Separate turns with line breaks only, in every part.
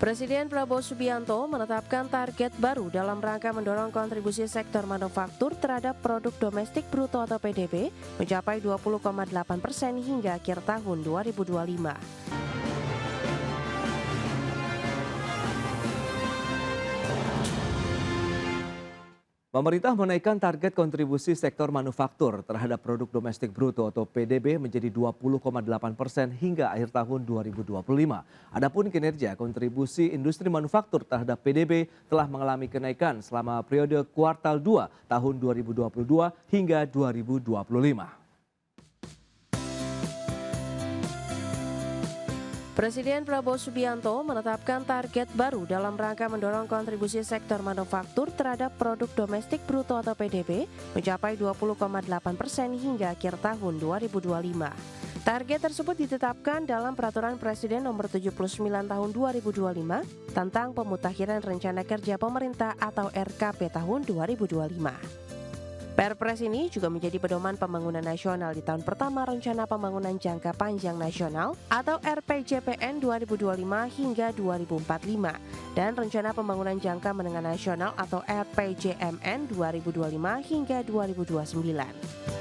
Presiden Prabowo Subianto menetapkan target baru dalam rangka mendorong kontribusi sektor manufaktur terhadap produk domestik bruto atau PDB mencapai 20,8% hingga akhir tahun 2025.
Pemerintah menaikkan target kontribusi sektor manufaktur terhadap produk domestik bruto atau PDB menjadi 20,8% hingga akhir tahun 2025. Adapun kinerja kontribusi industri manufaktur terhadap PDB telah mengalami kenaikan selama periode kuartal 2 tahun 2022 hingga 2025.
Presiden Prabowo Subianto menetapkan target baru dalam rangka mendorong kontribusi sektor manufaktur terhadap produk domestik bruto atau PDB mencapai 20,8% hingga akhir tahun 2025. Target tersebut ditetapkan dalam Peraturan Presiden Nomor 79 Tahun 2025 tentang Pemutakhiran Rencana Kerja Pemerintah atau RKP tahun 2025. Perpres ini juga menjadi pedoman pembangunan nasional di tahun pertama Rencana Pembangunan Jangka Panjang Nasional atau RPJPN 2025 hingga 2045 dan Rencana Pembangunan Jangka Menengah Nasional atau RPJMN 2025 hingga 2029.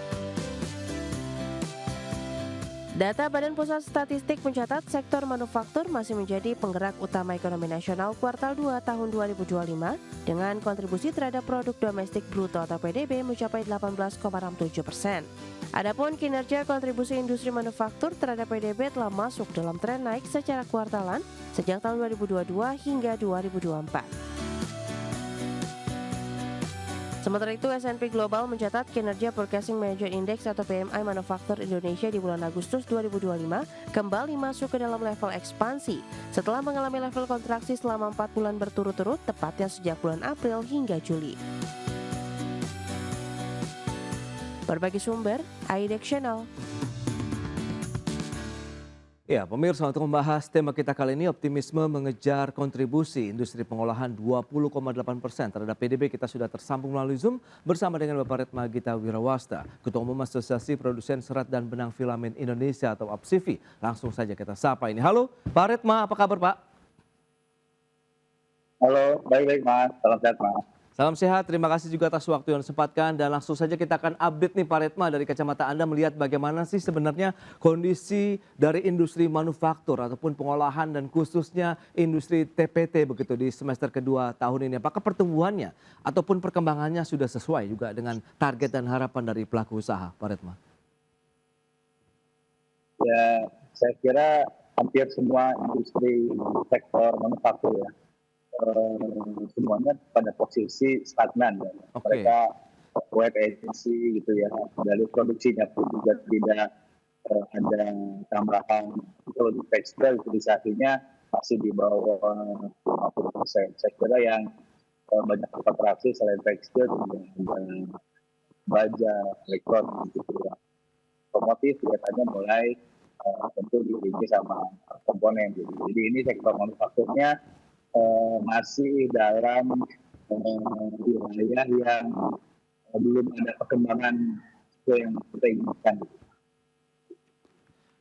Data Badan Pusat Statistik mencatat sektor manufaktur masih menjadi penggerak utama ekonomi nasional kuartal 2 tahun 2025 dengan kontribusi terhadap produk domestik bruto atau PDB mencapai 18,67%. Adapun kinerja kontribusi industri manufaktur terhadap PDB telah masuk dalam tren naik secara kuartalan sejak tahun 2022 hingga 2024. Sementara itu, S&P Global mencatat kinerja Purchasing Manager Index atau PMI manufaktur Indonesia di bulan Agustus 2025 kembali masuk ke dalam level ekspansi setelah mengalami level kontraksi selama 4 bulan berturut-turut, tepatnya sejak bulan April hingga Juli. Berbagi sumber, IDEX Channel.
Ya, pemirsa, untuk membahas tema kita kali ini, optimisme mengejar kontribusi industri pengolahan 20,8% terhadap PDB, kita sudah tersambung melalui Zoom bersama dengan Bapak Retma Gita Wirawasta, Ketua Umum Asosiasi Produsen Serat dan Benang Filamen Indonesia atau APSIFI. Langsung saja kita sapa ini. Halo, Pak Retma, apa kabar Pak?
Halo, baik-baik Mas. Salam sehat Mas.
Salam sehat, terima kasih juga atas waktu yang disempatkan dan langsung saja kita akan update nih Pak Retma, dari kacamata Anda melihat bagaimana sih sebenarnya kondisi dari industri manufaktur ataupun pengolahan dan khususnya industri TPT begitu di semester kedua tahun ini. Apakah pertumbuhannya ataupun perkembangannya sudah sesuai juga dengan target dan harapan dari pelaku usaha, Pak Retma?
Ya, saya kira hampir semua industri sektor manufaktur ya, semuanya pada posisi stagnan ya. Mereka wait agency gitu ya, dari produksinya pun juga tidak ada tambahan. Kalau di tekstil utilisasinya masih di bawah 50%. Saya kira yang banyak kontraksi selain tekstil juga ada baja, elektronik gitu ya. Otomotif kelihatannya mulai tentu diiringi sama komponen. Jadi ini sektor manufakturnya masih dalam wilayah yang belum ada perkembangan yang kita inginkan.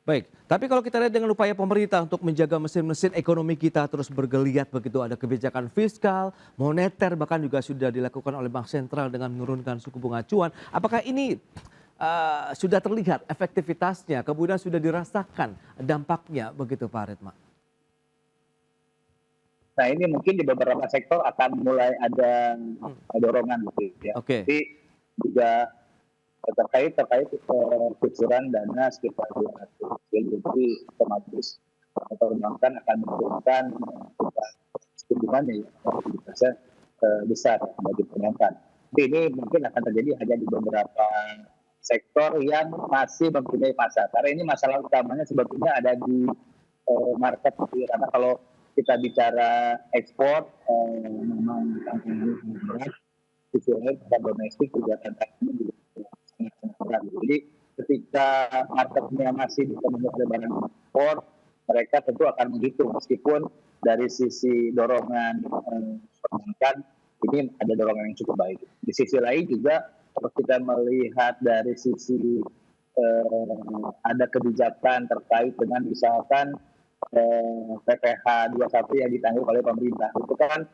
Baik, tapi kalau kita lihat dengan upaya pemerintah untuk menjaga mesin-mesin ekonomi kita terus bergeliat begitu, ada kebijakan fiskal, moneter, bahkan juga sudah dilakukan oleh Bank Sentral dengan menurunkan suku bunga acuan. Apakah ini sudah terlihat efektivitasnya, kemudian sudah dirasakan dampaknya begitu Pak Retma?
Nah ini mungkin di beberapa sektor akan mulai ada dorongan gitu ya. Tapi juga terkait kucuran dana sekitar 200 triliun, jadi otomatis perbankan akan menurunkan suku bunganya ya, besar bagi perbankan. Tapi ini mungkin akan terjadi hanya di beberapa sektor yang masih mempunyai pasar. Karena ini masalah utamanya sebetulnya ada di market, karena kalau kita bicara ekspor, memang tantangannya sangat berat. Khususnya pada domestik juga tantangannya juga sangat berat. Jadi ketika marketnya masih bisa menyerap barang ekspor, mereka tentu akan menghitung meskipun dari sisi dorongan perbankan ini ada dorongan yang cukup baik. Di sisi lain juga kalau kita melihat dari sisi ada kebijakan terkait dengan misalkan PPh 21 yang ditanggung oleh pemerintah. Itu kan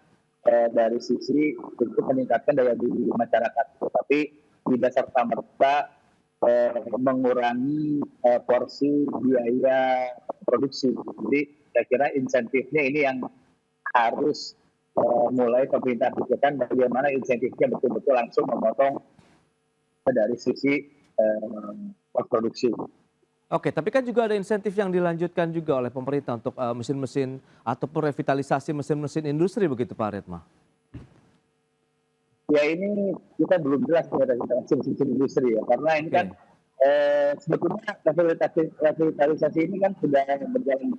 dari sisi untuk meningkatkan daya beli masyarakat, tetapi tidak serta-merta mengurangi porsi biaya produksi. Jadi saya kira insentifnya ini yang harus mulai pemerintah pikirkan bagaimana insentifnya betul-betul langsung memotong dari sisi produksi.
Oke, tapi kan juga ada insentif yang dilanjutkan juga oleh pemerintah untuk mesin-mesin ataupun revitalisasi mesin-mesin industri begitu Pak Redma?
Ya ini kita belum jelas mesin-mesin industri ya, karena ini kan sebetulnya revitalisasi ini kan sudah berjalan.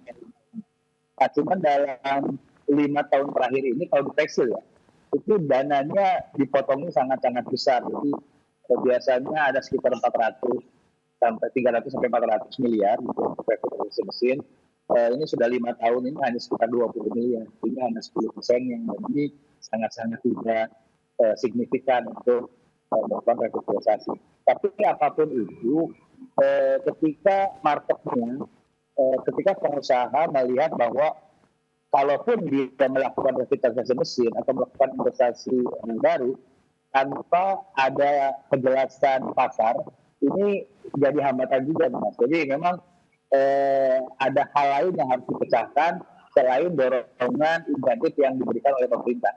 Nah, cuma dalam 5 tahun terakhir ini kalau di tekstil ya, itu dananya dipotongnya sangat-sangat besar. Jadi biasanya ada sekitar 300 sampai 400 miliar gitu, untuk revitalisasi mesin. Ini sudah 5 tahun ini hanya sekitar 20 miliar, ini hanya 10% yang ini sangat-sangat tidak signifikan untuk melakukan revitalisasi. Tapi apapun itu, ketika marketnya, ketika pengusaha melihat bahwa kalaupun dia melakukan revitalisasi mesin atau melakukan investasi baru tanpa ada kejelasan pasar, ini jadi hambatan juga, Mas. Jadi memang ada hal lain yang harus dipecahkan selain dorongan insentif yang diberikan oleh pemerintah.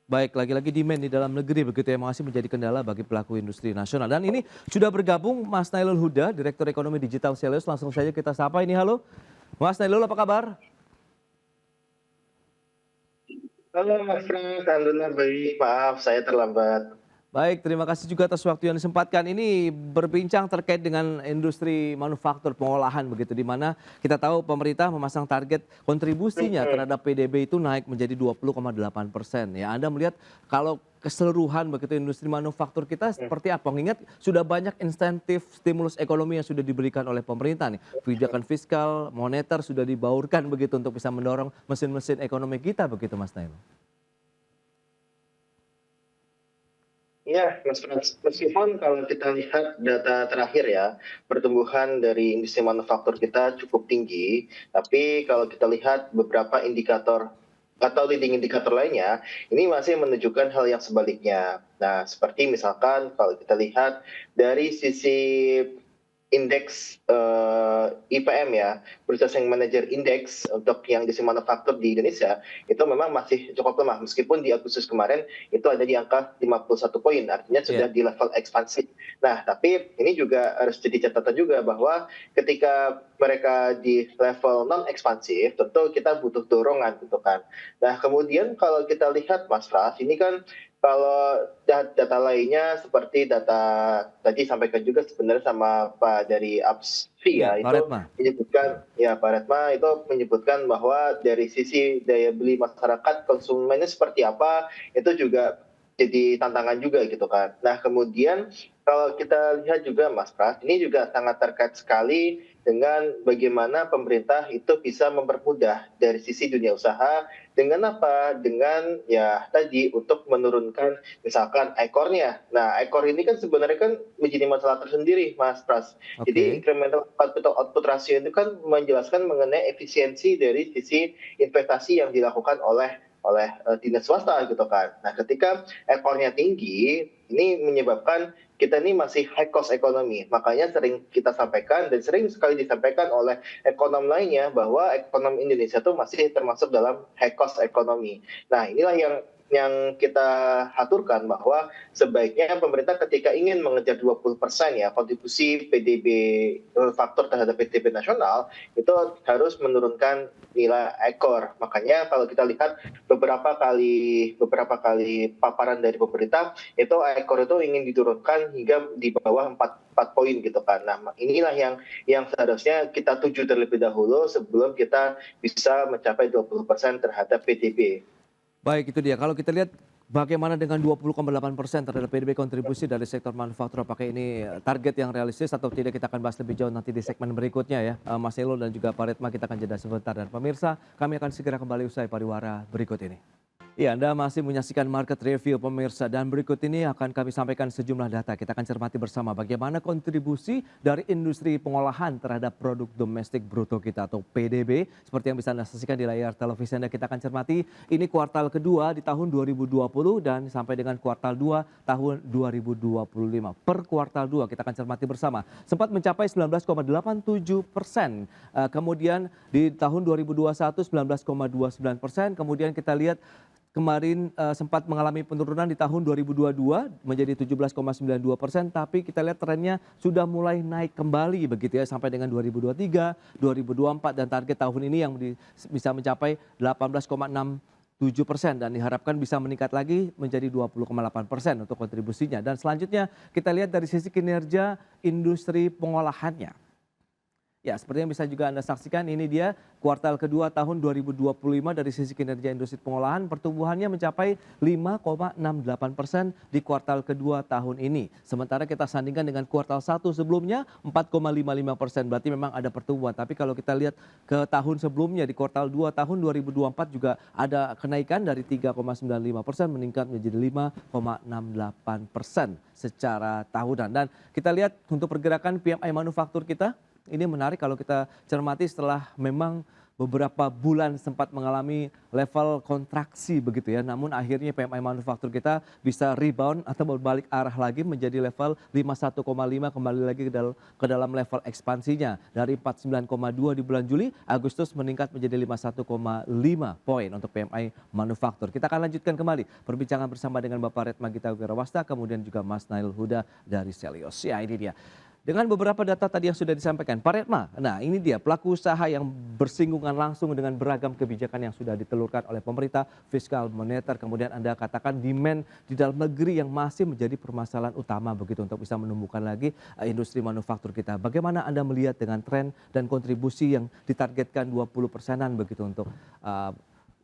Baik, lagi-lagi demand di dalam negeri begitu yang masih menjadi kendala bagi pelaku industri nasional. Dan ini sudah bergabung Mas Nailul Huda, Direktur Ekonomi Digital Selius. Langsung saja kita sapa ini. Halo, Mas Nailul, apa kabar?
Halo Mas Frank, alhamdulillah baik. Maaf saya terlambat.
Baik, terima kasih juga atas waktu yang disempatkan. Ini berbincang terkait dengan industri manufaktur pengolahan begitu, di mana kita tahu pemerintah memasang target kontribusinya terhadap PDB itu naik menjadi 20,8%. Ya, Anda melihat kalau keseluruhan begitu industri manufaktur kita seperti apa? Mengingat sudah banyak insentif stimulus ekonomi yang sudah diberikan oleh pemerintah nih. Kebijakan fiskal, moneter sudah dibaurkan begitu untuk bisa mendorong mesin-mesin ekonomi kita begitu Mas Nail.
Ya, Mas Frans, meskipun kalau kita lihat data terakhir ya, pertumbuhan dari industri manufaktur kita cukup tinggi, tapi kalau kita lihat beberapa indikator atau leading indikator lainnya, ini masih menunjukkan hal yang sebaliknya. Nah, seperti misalkan kalau kita lihat dari sisi indeks IPM ya, Purchasing Manager Index untuk yang industri manufaktur di Indonesia itu memang masih cukup lemah, meskipun di Agustus kemarin itu ada di angka 51 poin, artinya sudah di level ekspansi. Nah, tapi ini juga harus jadi catatan juga bahwa ketika mereka di level non ekspansif, tentu kita butuh dorongan gitu kan. Nah, kemudian kalau kita lihat Mas Pras, ini kan kalau data lainnya seperti data tadi sampaikan juga sebenarnya sama Pak dari APSFI ya, itu menyebutkan ya Pak Retma itu menyebutkan bahwa dari sisi daya beli masyarakat konsumennya seperti apa itu juga jadi tantangan juga gitu kan. Nah kemudian kalau kita lihat juga Mas Pras, ini juga sangat terkait sekali dengan bagaimana pemerintah itu bisa mempermudah dari sisi dunia usaha dengan apa? Dengan ya tadi untuk menurunkan misalkan ekornya. Nah ekor ini kan sebenarnya kan menjadi masalah tersendiri Mas Pras. Jadi incremental capital output ratio itu kan menjelaskan mengenai efisiensi dari sisi investasi yang dilakukan oleh dinas swasta gitu kan. Nah ketika ekornya tinggi, ini menyebabkan kita ini masih high cost ekonomi. Makanya sering kita sampaikan dan sering sekali disampaikan oleh ekonom lainnya bahwa ekonomi Indonesia itu masih termasuk dalam high cost ekonomi. Nah inilah yang kita aturkan bahwa sebaiknya pemerintah ketika ingin mengejar 20% ya kontribusi PDB faktor terhadap PDB nasional itu harus menurunkan nilai ekor. Makanya kalau kita lihat beberapa kali paparan dari pemerintah itu ekor itu ingin diturunkan hingga di bawah 4 poin gitu kan. Nah, inilah yang seharusnya kita tuju terlebih dahulu sebelum kita bisa mencapai 20% terhadap PDB.
Baik, itu dia. Kalau kita lihat bagaimana dengan 20,8% terhadap PDB kontribusi dari sektor manufaktur, apakah ini target yang realistis atau tidak, kita akan bahas lebih jauh nanti di segmen berikutnya ya. Mas Elo dan juga Pak Redma, kita akan jeda sebentar. Dan pemirsa, kami akan segera kembali usai pariwara berikut ini. Ya, Anda masih menyaksikan Market Review pemirsa dan berikut ini akan kami sampaikan sejumlah data. Kita akan cermati bersama bagaimana kontribusi dari industri pengolahan terhadap produk domestik bruto kita atau PDB. Seperti yang bisa Anda saksikan di layar televisi Anda, kita akan cermati ini kuartal kedua di tahun 2020 dan sampai dengan kuartal 2 tahun 2025. Per kuartal 2 kita akan cermati bersama. Sempat mencapai 19,87%. Kemudian di tahun 2021 19,29%. Kemudian kita lihat kemarin sempat mengalami penurunan di tahun 2022 menjadi 17,92%, tapi kita lihat trennya sudah mulai naik kembali begitu ya sampai dengan 2023, 2024 dan target tahun ini yang bisa mencapai 18,67% dan diharapkan bisa meningkat lagi menjadi 20,8% untuk kontribusinya. Dan selanjutnya kita lihat dari sisi kinerja industri pengolahannya. Ya, seperti yang bisa juga Anda saksikan, ini dia kuartal kedua tahun 2025 dari sisi kinerja industri pengolahan, pertumbuhannya mencapai 5,68% di kuartal kedua tahun ini. Sementara kita sandingkan dengan kuartal 1 sebelumnya 4,55%, berarti memang ada pertumbuhan. Tapi kalau kita lihat ke tahun sebelumnya di kuartal 2 tahun 2024 juga ada kenaikan dari 3,95% meningkat menjadi 5,68% secara tahunan. Dan kita lihat untuk pergerakan PMI manufaktur kita, ini menarik kalau kita cermati setelah memang beberapa bulan sempat mengalami level kontraksi begitu ya. Namun akhirnya PMI manufaktur kita bisa rebound atau berbalik arah lagi menjadi level 51,5 kembali lagi ke dalam level ekspansinya. Dari 49,2 di bulan Juli, Agustus meningkat menjadi 51,5 poin untuk PMI manufaktur. Kita akan lanjutkan kembali perbincangan bersama dengan Bapak Retma Gita Wirawasta, kemudian juga Mas Nail Huda dari Selios. Ya, ini dia. Dengan beberapa data tadi yang sudah disampaikan, Pak Retma, nah ini dia pelaku usaha yang bersinggungan langsung dengan beragam kebijakan yang sudah ditelurkan oleh pemerintah, fiskal, moneter, kemudian Anda katakan demand di dalam negeri yang masih menjadi permasalahan utama begitu untuk bisa menumbuhkan lagi industri manufaktur kita. Bagaimana Anda melihat dengan tren dan kontribusi yang ditargetkan 20%-an begitu untuk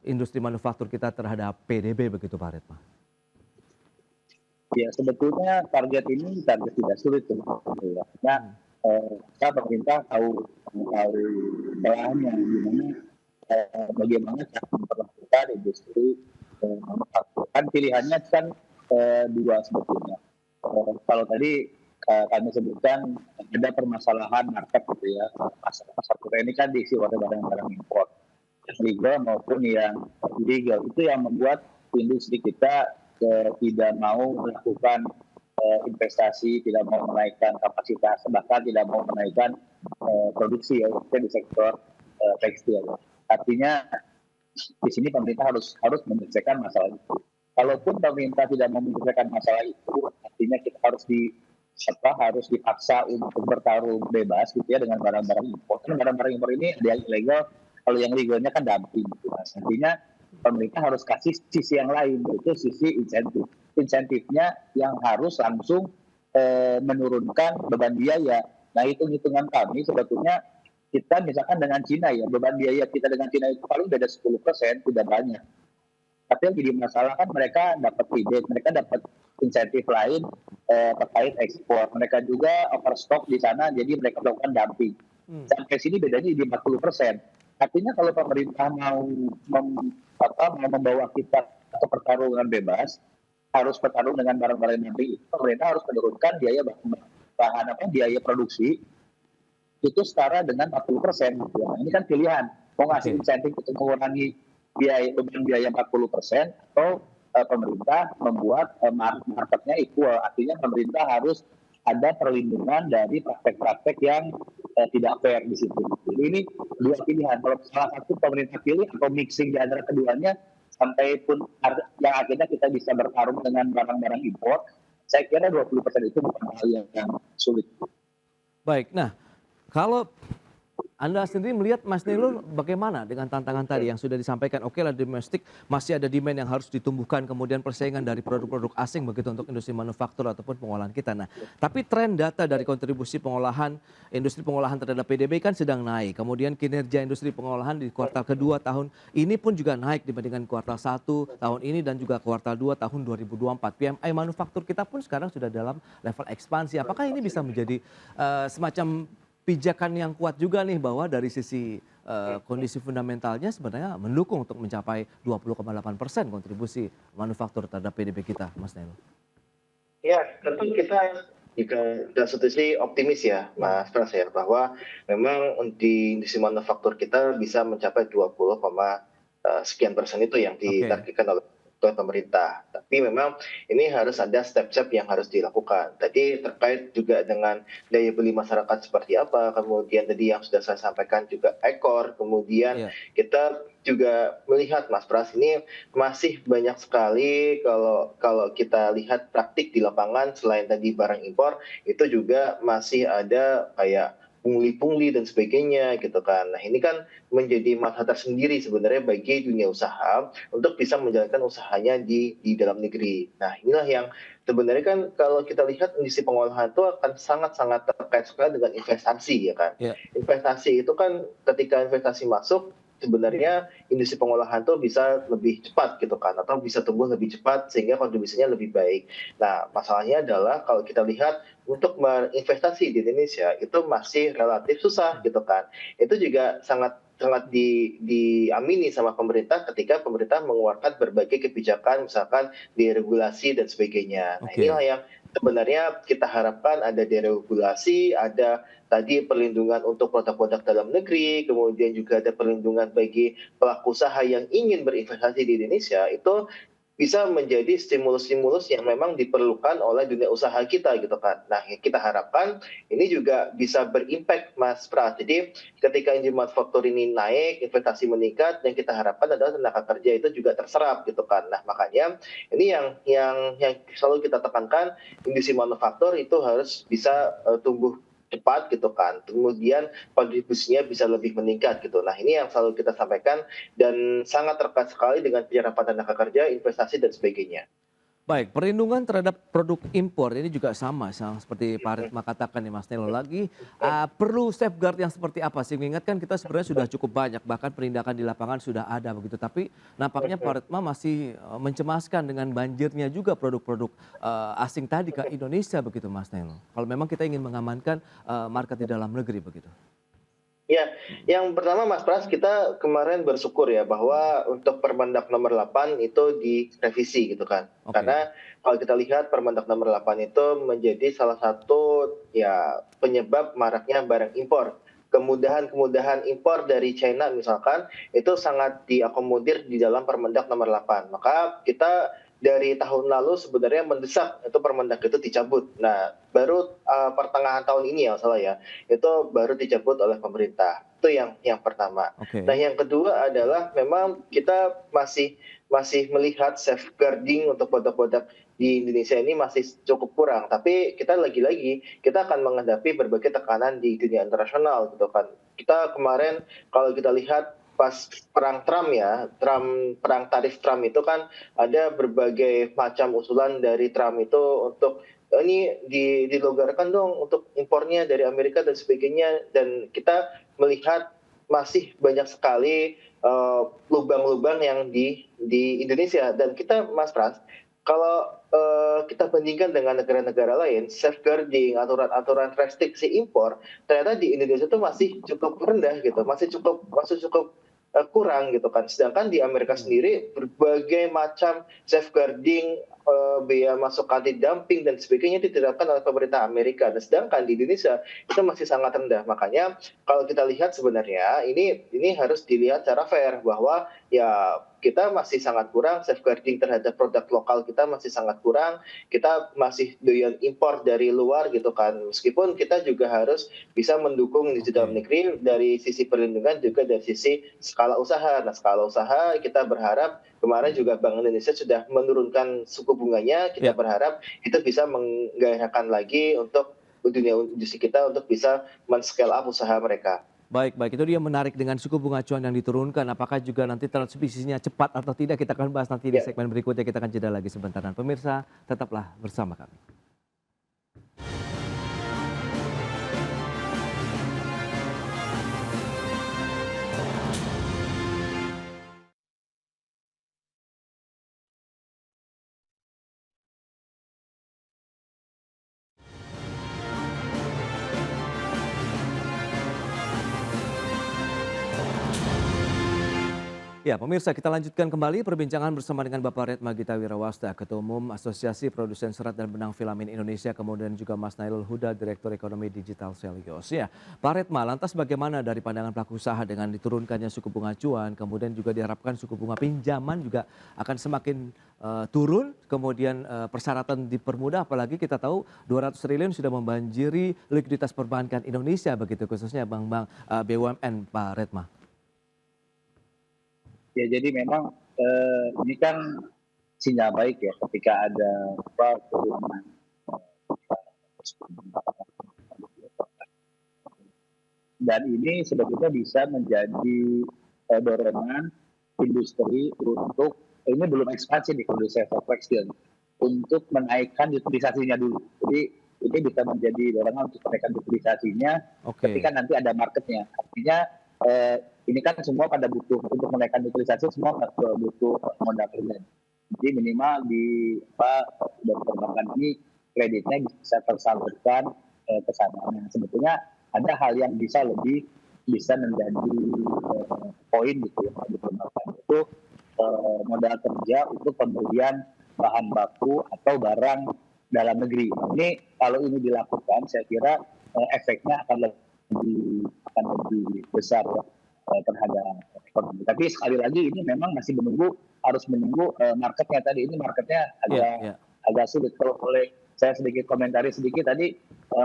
industri manufaktur kita terhadap PDB begitu Pak Retma?
Ya, sebetulnya target ini target tidak sulit sebetulnya. Karena pemerintah tahu belahannya gimana bagaimana cara memperlakukan industri manufaktur. Kan pilihannya kan dua sebetulnya. Kalau tadi kami sebutkan ada permasalahan market gitu ya. Pasar kita ini kan diisi oleh barang-barang impor, legal maupun yang illegal. Itu yang membuat industri kita tidak mau melakukan investasi, tidak mau menaikkan kapasitas, bahkan tidak mau menaikkan produksi ya di sektor tekstil. Artinya di sini pemerintah harus menyelesaikan masalah itu. Kalaupun pemerintah tidak mau menyelesaikan masalah itu, artinya kita harus dipaksa untuk bertarung bebas gitu ya dengan barang-barang impor. Karena barang-barang impor ini ada yang ilegal, kalau yang legalnya kan dumping. Gitu. Artinya pemerintah harus kasih sisi yang lain, yaitu sisi insentif. Insentifnya yang harus langsung menurunkan beban biaya. Nah, hitung-hitungan kami sebetulnya kita misalkan dengan Cina ya, beban biaya kita dengan Cina itu paling beda 10%, tidak banyak. Tapi yang jadi masalah kan mereka dapat rebate, mereka dapat insentif lain terkait ekspor. Mereka juga overstock di sana, jadi mereka melakukan dumping. Sampai sini bedanya di 40%. Artinya kalau pemerintah mau membawa kita ke pertarungan bebas, harus bertarung dengan barang-barang yang tinggi. Pemerintah harus menurunkan biaya produksi itu setara dengan 40%. Ya. Ini kan pilihan, mau ngasih insentif untuk mengurangi beban biaya 40% atau pemerintah membuat marketnya equal. Artinya pemerintah harus ada perlindungan dari praktek-praktek yang tidak fair di situ. Jadi ini dua pilihan. Kalau salah satu pemerintah pilih atau mixing di antara keduanya, sampai pun yang akhirnya kita bisa bertarung dengan barang-barang impor, saya kira 20% itu bukan hal yang sulit.
Baik, nah kalau Anda sendiri melihat Mas Nilul bagaimana dengan tantangan tadi yang sudah disampaikan, oke lah domestik masih ada demand yang harus ditumbuhkan, kemudian persaingan dari produk-produk asing begitu untuk industri manufaktur ataupun pengolahan kita. Nah, tapi tren data dari kontribusi industri pengolahan terhadap PDB kan sedang naik. Kemudian kinerja industri pengolahan di kuartal kedua tahun ini pun juga naik dibandingkan kuartal 1 tahun ini dan juga kuartal 2 tahun 2024. PMI manufaktur kita pun sekarang sudah dalam level ekspansi. Apakah ini bisa menjadi semacam pijakan yang kuat juga nih bahwa dari sisi kondisi fundamentalnya sebenarnya mendukung untuk mencapai 20,8% kontribusi manufaktur terhadap PDB kita, Mas Nailul.
Ya, tentu kita juga dari satu sisi optimis ya, Mas Pras ya, bahwa memang di industri manufaktur kita bisa mencapai 20, sekian persen itu yang ditargetkan oleh pemerintah. Tapi memang ini harus ada step-step yang harus dilakukan. Tadi terkait juga dengan daya beli masyarakat seperti apa, kemudian tadi yang sudah saya sampaikan juga ekor, kemudian kita juga melihat Mas Pras ini masih banyak sekali kalau kita lihat praktik di lapangan selain tadi barang impor itu juga masih ada kayak pungli-pungli dan sebagainya gitu kan. Nah ini kan menjadi masalah tersendiri sebenarnya bagi dunia usaha untuk bisa menjalankan usahanya di dalam negeri. Nah inilah yang sebenarnya kan kalau kita lihat industri pengolahan itu akan sangat-sangat terkait sekali dengan investasi ya kan. Investasi itu kan ketika investasi masuk sebenarnya industri pengolahan itu bisa lebih cepat gitu kan atau bisa tumbuh lebih cepat sehingga kontribusinya lebih baik. Nah masalahnya adalah kalau kita lihat untuk berinvestasi di Indonesia itu masih relatif susah gitu kan. Itu juga sangat diamini sama pemerintah ketika pemerintah mengeluarkan berbagai kebijakan misalkan deregulasi dan sebagainya. Nah inilah yang sebenarnya kita harapkan ada deregulasi, ada tadi perlindungan untuk produk-produk dalam negeri, kemudian juga ada perlindungan bagi pelaku usaha yang ingin berinvestasi di Indonesia, itu bisa menjadi stimulus-stimulus yang memang diperlukan oleh dunia usaha kita gitu kan. Nah kita harapkan ini juga bisa berimpact Mas Pras. Jadi ketika industri manufaktur ini naik, investasi meningkat, yang kita harapkan adalah tenaga kerja itu juga terserap gitu kan. Nah makanya ini yang selalu kita tekankan, industri manufaktur itu harus bisa tumbuh cepat gitu kan, kemudian kontribusinya bisa lebih meningkat gitu. Nah ini yang selalu kita sampaikan dan sangat terkait sekali dengan penyerapan tenaga kerja, investasi dan sebagainya.
Baik, perlindungan terhadap produk impor ini juga sama seperti Pak Retma katakan nih Mas Nailul lagi. Perlu safeguard yang seperti apa sih? Mengingatkan kita sebenarnya sudah cukup banyak, bahkan penindakan di lapangan sudah ada begitu. Tapi nampaknya Pak Retma masih mencemaskan dengan banjirnya juga produk-produk asing tadi ke Indonesia begitu Mas Nailul. Kalau memang kita ingin mengamankan market di dalam negeri begitu.
Ya, yang pertama Mas Pras, kita kemarin bersyukur ya bahwa untuk Permendak nomor 8 itu direvisi gitu kan. Karena kalau kita lihat Permendak nomor 8 itu menjadi salah satu ya penyebab maraknya barang impor. Kemudahan-kemudahan impor dari China misalkan itu sangat diakomodir di dalam Permendak nomor 8. Maka kita dari tahun lalu sebenarnya mendesak itu Permendak itu dicabut. Nah, baru pertengahan tahun ini ya salah ya, itu baru dicabut oleh pemerintah. Itu yang pertama. Nah, yang kedua adalah memang kita masih melihat safeguarding untuk produk-produk di Indonesia ini masih cukup kurang. Tapi kita lagi-lagi kita akan menghadapi berbagai tekanan di dunia internasional gitu kan. Kita kemarin kalau kita lihat pas perang Trump ya, perang tarif Trump itu kan ada berbagai macam usulan dari Trump itu untuk ini dilonggarkan dong untuk impornya dari Amerika dan sebagainya, dan kita melihat masih banyak sekali lubang-lubang yang di Indonesia. Dan kita Mas Pras, kalau kita bandingkan dengan negara-negara lain, safeguarding, aturan-aturan restriksi impor ternyata di Indonesia itu masih cukup rendah gitu, masih cukup kurang gitu kan. Sedangkan di Amerika sendiri berbagai macam safeguarding, biaya masuk anti dumping dan sebagainya diterapkan oleh pemerintah Amerika. Dan sedangkan di Indonesia itu masih sangat rendah. Makanya kalau kita lihat sebenarnya ini harus dilihat secara fair bahwa ya kita masih sangat kurang safeguarding terhadap produk lokal, kita masih sangat kurang, kita masih doyan impor dari luar gitu kan. Meskipun kita juga harus bisa mendukung di dalam negeri dari sisi perlindungan juga dari sisi skala usaha. Nah, skala usaha kita berharap kemarin juga Bank Indonesia sudah menurunkan suku bunganya, kita berharap itu bisa menggairahkan lagi untuk dunia industri kita untuk bisa men-scale up usaha mereka.
Baik, itu dia menarik dengan suku bunga acuan yang diturunkan. Apakah juga nanti transmisinya cepat atau tidak, kita akan bahas nanti di segmen berikutnya. Kita akan jeda lagi sebentar. Dan pemirsa, tetaplah bersama kami. Ya, pemirsa, kita lanjutkan kembali perbincangan bersama dengan Bapak Retma Gita Wirawasta, Ketua Umum Asosiasi Produsen Serat dan Benang Filamen Indonesia, kemudian juga Mas Nailul Huda, Direktur Ekonomi Digital Selyos. Ya, Pak Retma, lantas bagaimana dari pandangan pelaku usaha dengan diturunkannya suku bunga acuan, kemudian juga diharapkan suku bunga pinjaman juga akan semakin turun, kemudian persyaratan dipermudah, apalagi kita tahu 200 triliun sudah membanjiri likuiditas perbankan Indonesia, begitu khususnya bank-bank BUMN, Pak Retma.
Ya, jadi memang ini kan sinyal baik ya ketika ada turunan dan ini sebetulnya bisa menjadi dorongan industri untuk ini belum ekspansi nih kalau di sektor tekstil untuk menaikkan utilisasinya dulu. Jadi ini bisa menjadi dorongan untuk menaikkan utilisasinya ketika nanti ada marketnya. Artinya ini kan semua pada butuh untuk menaikkan utilisasi, semua butuh modal kerja. Jadi minimal di dari perbankan ini kreditnya bisa tersalurkan ke sana. Nah, sebetulnya ada hal yang bisa menjadi poin gitu ya di perbankan itu modal kerja untuk pembelian bahan baku atau barang dalam negeri. Ini kalau ini dilakukan, saya kira efeknya akan lebih besar ya terhadap ekonomi. Tapi sekali lagi ini memang masih harus menunggu marketnya tadi. Ini marketnya agak sulit. Kalau boleh saya sedikit komentari tadi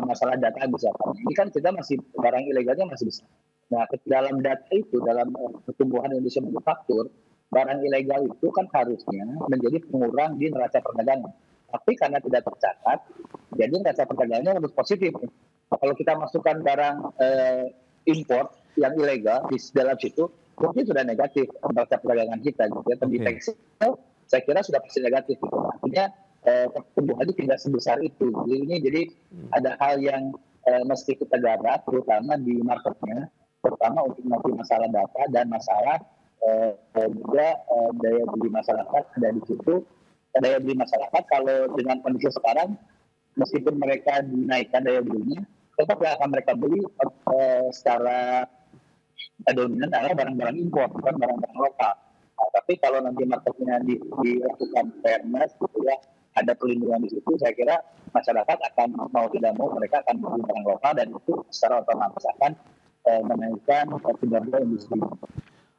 masalah data misalkan. Ini kan kita masih barang ilegalnya masih besar. Nah, dalam data itu, dalam pertumbuhan Indonesia manufaktur, barang ilegal itu kan harusnya menjadi pengurang di neraca perdagangan. Tapi karena tidak tercatat, jadi neraca perdagangannya harus positif. Nah, kalau kita masukkan barang impor yang ilegal di dalam situ, mungkin sudah negatif neraca perdagangan kita gitu ya. Di tekstil saya kira sudah pasti negatif gitu. Artinya pertumbuhannya tidak sebesar itu. Jadi ada hal yang mesti kita garap, terutama di marketnya, terutama untuk nanti masalah data dan masalah juga daya beli masyarakat ada di situ. Daya beli masyarakat kalau dengan kondisi sekarang, meskipun mereka dinaikkan daya belinya, tetap akan mereka beli secara dominan adalah barang-barang impor, bukan barang-barang lokal. Nah, tapi kalau nanti marketnya dilakukan fairness, gitu ya, ada pelindungan di situ, saya kira masyarakat akan mau tidak mau mereka akan beli barang lokal dan itu secara otomatis akan menaikkan kinerja industri.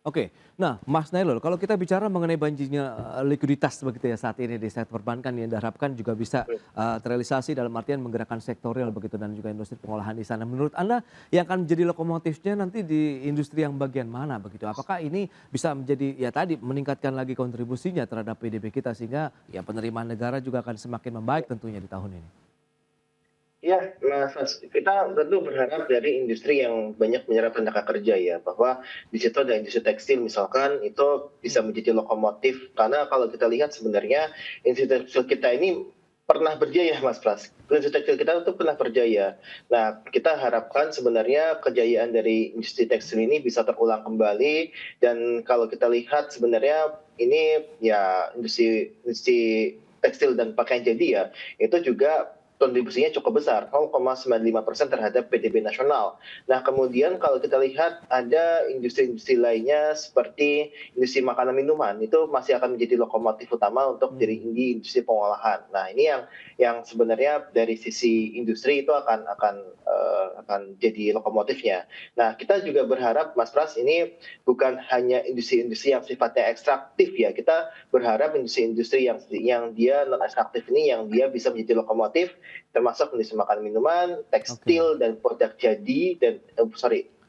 Oke, nah Mas Nailul, kalau kita bicara mengenai banjirnya likuiditas begitu ya saat ini di sektor perbankan yang diharapkan juga bisa terrealisasi dalam artian menggerakkan sektorial begitu dan juga industri pengolahan di sana. Menurut Anda yang akan menjadi lokomotifnya nanti di industri yang bagian mana begitu? Apakah ini bisa menjadi ya tadi meningkatkan lagi kontribusinya terhadap PDB kita sehingga ya penerimaan negara juga akan semakin membaik tentunya di tahun ini?
Ya, Mas, kita tentu berharap dari industri yang banyak menyerap tenaga kerja ya, bahwa di situ ada industri tekstil misalkan itu bisa menjadi lokomotif. Karena kalau kita lihat sebenarnya industri tekstil kita ini pernah berjaya, Mas Pras. Industri tekstil kita itu pernah berjaya. Nah, kita harapkan sebenarnya kejayaan dari industri tekstil ini bisa terulang kembali. Dan kalau kita lihat sebenarnya ini ya industri tekstil dan pakaian jadi ya, itu juga kontribusinya cukup besar, 0,95% terhadap PDB nasional. Nah, kemudian kalau kita lihat ada industri-industri lainnya seperti industri makanan minuman, itu masih akan menjadi lokomotif utama untuk diri industri pengolahan. Nah, ini yang sebenarnya dari sisi industri itu akan jadi lokomotifnya. Nah, kita juga berharap, Mas Pras, ini bukan hanya industri-industri yang sifatnya ekstraktif ya. Kita berharap industri-industri yang dia non ekstraktif ini yang dia bisa menjadi lokomotif, termasuk industri makanan minuman, tekstil dan produk jadi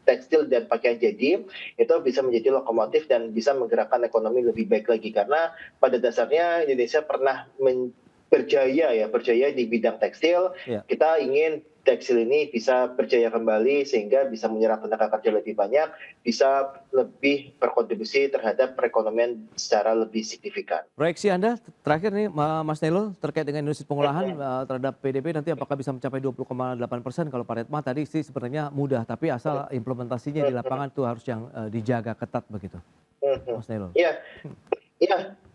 tekstil dan pakaian jadi itu bisa menjadi lokomotif dan bisa menggerakkan ekonomi lebih baik lagi karena pada dasarnya Indonesia pernah berjaya di bidang tekstil. Kita ingin tekstil ini bisa berjaya kembali sehingga bisa menyerap tenaga kerja lebih banyak, bisa lebih berkontribusi terhadap perekonomian secara lebih signifikan.
Proyeksi Anda terakhir nih Mas Nailul terkait dengan industri pengolahan terhadap PDB nanti apakah bisa mencapai 20,8%? Kalau Pak Retma tadi sih sebenarnya mudah, tapi asal implementasinya di lapangan itu harus yang dijaga ketat begitu. Mas Nailul.
Iya,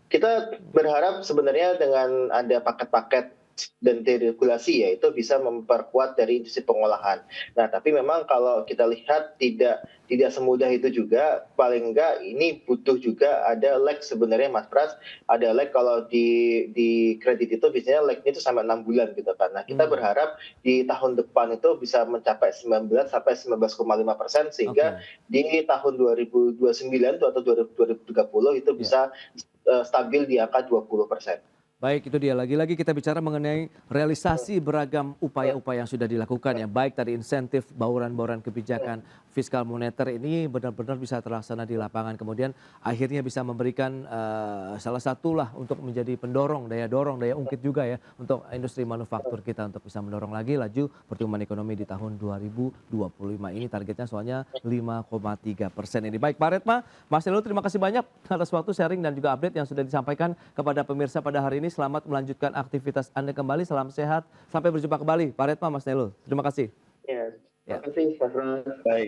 kita berharap sebenarnya dengan ada paket-paket dan deregulasi, yaitu bisa memperkuat dari industri pengolahan. Nah, tapi memang kalau kita lihat tidak semudah itu juga. Paling enggak ini butuh juga ada lag sebenarnya, Mas Pras. Ada lag kalau di kredit itu biasanya lagnya itu sampai 6 bulan gitu kan. Nah, kita berharap di tahun depan itu bisa mencapai 19 sampai 19,5%, sehingga di tahun 2029 atau 2030 itu bisa stabil di angka 20%.
Baik, itu dia. Lagi-lagi kita bicara mengenai realisasi beragam upaya-upaya yang sudah dilakukan ya. Baik dari insentif, bauran-bauran kebijakan fiskal moneter ini benar-benar bisa terlaksana di lapangan. Kemudian akhirnya bisa memberikan salah satulah untuk menjadi pendorong, daya ungkit juga ya. Untuk industri manufaktur kita untuk bisa mendorong lagi laju pertumbuhan ekonomi di tahun 2025 ini. Targetnya soalnya 5,3% ini. Baik, Pak Retma, Mas Nelu, terima kasih banyak atas waktu sharing dan juga update yang sudah disampaikan kepada pemirsa pada hari ini. Selamat melanjutkan aktivitas Anda kembali. Salam sehat. Sampai berjumpa kembali. Pak Retma, Mas Nelu. Terima kasih.
Ya, terima kasih, Mas Ras. Baik.